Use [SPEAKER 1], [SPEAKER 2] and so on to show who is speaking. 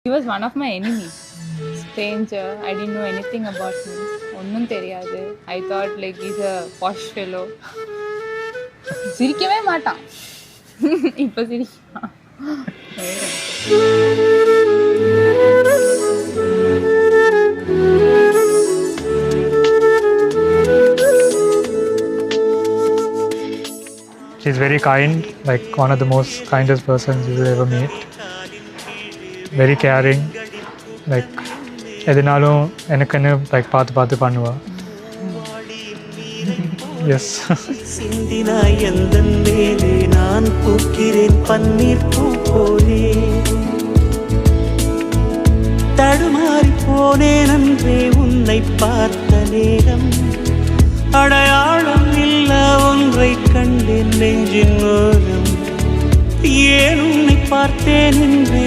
[SPEAKER 1] He was one of my enemies. Stranger. I didn't know anything about him. ஒன்றும் தெரியாது. I thought like he's a posh fellow. சிரிக்கவே மாட்டான். இப்போ சிரிக்கான்.
[SPEAKER 2] She's very kind, like one of the most kindest persons you will ever meet. Very caring, like எதுனாலும் எனக்குன்னு like பார்த்து பண்ணுவா. S.
[SPEAKER 3] சிந்தினாய் எந்தன் மேலே நான் பூக்கிறேன் பன்னீர் பூ போலே தடுமாறி போனேன் அன்றே உன்னை பார்த்த நேரம் அடையாளம் இல்ல ஒன்றை கண்டேன் நெஞ்சின் ஓரம் ஏன் உன்னை பார்த்தேன் என்றே